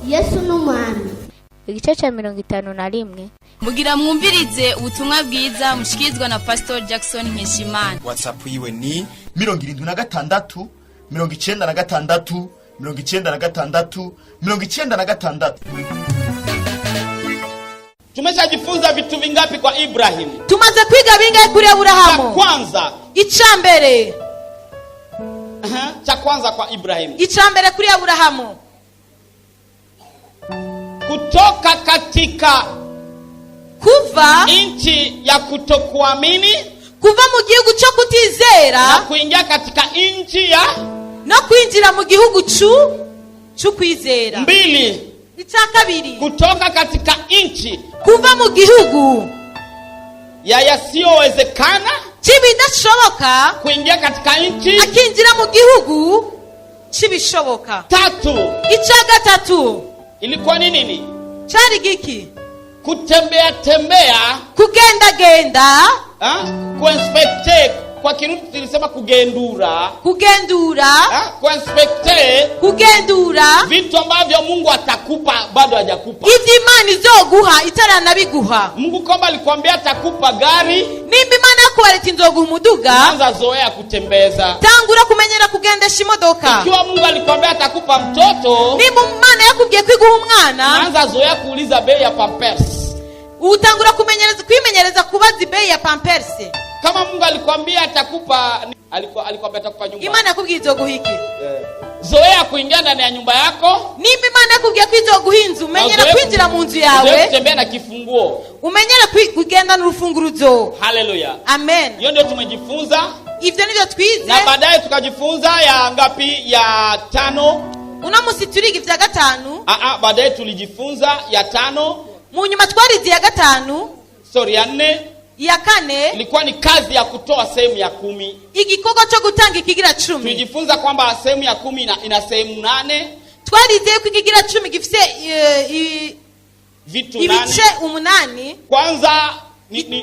Yesu n'umwami. Igice cya 51 mugira mwumvirize ubutumwa bwiza mushikizwa na Pastor Jackson Nkeshimana. WhatsApp yiwe ni 76 96 96 96. Tumeshajifunza vitu vingapi kwa Ibrahim? Tumaze kwiga bingahe kuri Abrahamu? Kwanza, icambere. Cha kwanza kwa Ibrahim. Icambere kuri Abrahamu. Kutoka katika kuva inchi ya kutokuamini, kuva mu gihugu cyo kutizera na kuingia katika inchi ya no kwinjira mu gihugu cyo kwizera. 2. Icakabiri, kutoka katika inchi kuva mu gihugu ya yasiyowezekana kibidashoboka kuingia katika inchi akinjira mu gihugu kibishoboka. 3. Icagatatu ilikuwa ni nini? Chari giki? Kutembea tembea, kugenda, kuinspecte, kwa Kirundi tulisema kugendura, kuinspecte, kugendura vitu ambavyo Mungu atakupa bado hajakupa. Ivyo Imana izoguha itaranabiguha. Mungu kama alikwambia atakupa gari, nimba Imana yakubareti nzoguha umuduga, anza zoea kutembeza, tangura kumenyera kugendesha imodoka. Ikiwa Mungu alikwambia atakupa mtoto, nimba Imana yakubwiye kwiguha umwana, anza zoea kuuliza bei ya Pampers, utangura kwimenyereza kubaza bei ya Pampers. Kama Mungu alikwambia atakupa, alikwambia atakupa nyumba, Imana yakubwiye izoguha iki? Zoea kuingia ndani ya nyumba yako. Nimba Imana yakubwiye ko izoguha inzu, umenyera kwinjira mu nzu yawe, kutembea na kifunguo, umenyera kugenda n'urufunguruzo. Haleluya, amen. Hiyo ndio tumejifunza. Ivyo nivyo twize, na baadaye tukajifunza ya ngapi? Ya 5. Unamusi turiga ivya 5. Baadaye tulijifunza ya 5. Mu nyuma twarize ya 5. Sorry, ya 4. Ya 4 ilikuwa ni kazi ya kutoa sehemu ya 10. Igikorwa cyo gutanga ikigira 10. Tulijifunza kwamba sehemu ya 10 ina sehemu 8. Twarize ko ikigira 10 gifite vitu 8. Ibice 8. Kwanza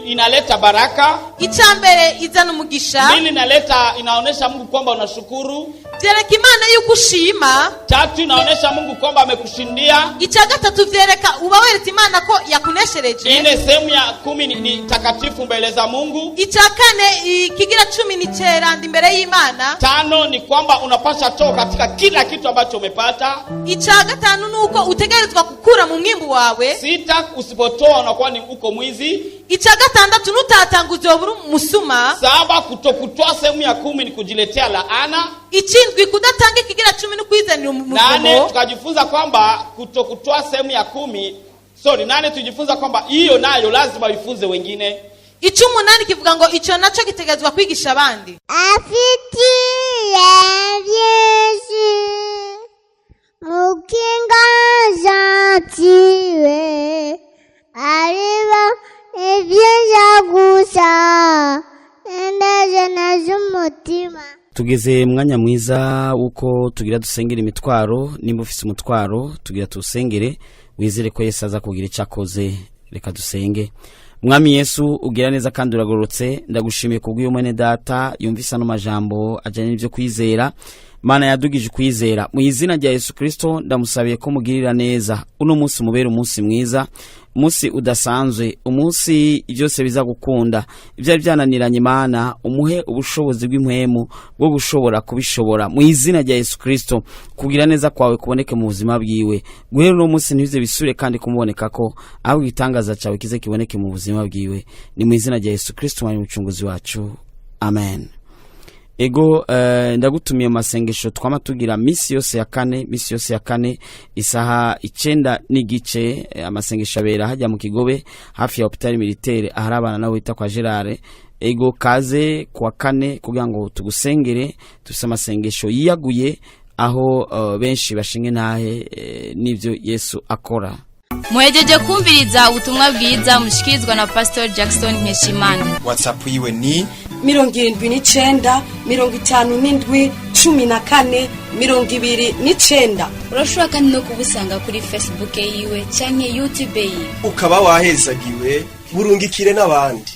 inaleta baraka. Icambere izana umugisha. 2 inaonesha Mungu kwamba unashukuru. Vyereka Imana yuko ushima. 3 inaonesha Mungu kwamba amekushindia. Icagatatu vyereka uba weretse Imana ko yakuneshereje. 4 sehemu ya 10 ni takatifu mbele za Mungu. Icakane ikigira 10 ni ceranda imbere y'Imana. 5 ni kwamba unapasha toka katika kila kitu ambacho umepata. Icagatanu nuko utegerezwa kukura mu mwimbu wawe. 6 usipotoa unakuwa ni uko mwizi. Icagatandatu nutatanguze oburu musuma. 7 kutokutoa sehemu ya 10 ni kujiletea laana. 7 kudatanga ikigira 10 no kwizanira umuvumo. 8 tukajifunza kwamba kutokutoa sehemu ya 10, 8 tujifunza kwamba hiyo nayo lazima ifunze wengine. 8 kivuga ngo ico naco gitegezwa kwigisha abandi. Afitiye Yesu mukinga zatiwe ariba ibyiza gusa endaje nazumutima. Tugeze mwanya mwiza uko tugira dusengera imitwaro. Nimba ufise umutwaro tugira tusengere, wizere ko Yesu aza kugira icakoze. Reka dusenge. Mwami Yesu ugira neza kandi uragorotse, ndagushimiye kubw'uyu mwene data yumvisa no majambo ajanye n'ivyo kwizera. Mana yadugije kwizera mu izina rya Yesu Kristo, ndamusabiye ko mugirira neza uno munsi mubera umunsi mwiza, umunsi udasanzwe, umunsi byose bizagukunda. Ivyari byananiranye Mana umuhe ubushobozi bw'impwemu bwo gushobora kubishobora mu izina rya Yesu Kristo. Kugira neza kwawe kuboneke mu buzima bwiwe, guhera uno munsi ntibize bisure kandi kumuboneka ko aho gitangaza cawe kize kiboneke mu buzima bwiwe, ni mu izina rya Yesu Kristo mwari mucunguzi wacu, amen. Ego ndagutumiye masengesho twama tugira misi yose ya kane isaha 9:30 amasengesho abera hajya mu Kigobe hafi ya hospital militaire aharabana nawe wita kwa Gerard. Ego kaze kwa 4 kugira ngo tugusengere, tufise amasengesho yiyaguye aho benshi bashinge ntahe nivyo Yesu akora. Muhejeje kumviriza ubutumwa bwiza mushikirizwa na Pastor Jackson Nkeshimana. WhatsApp yiwe ni 79 57 14 29. Urashobora kandi no kubusanga kuri Facebook yiwe canke YouTube yiwe. Ukaba wahezagiwe burungikire n'abandi.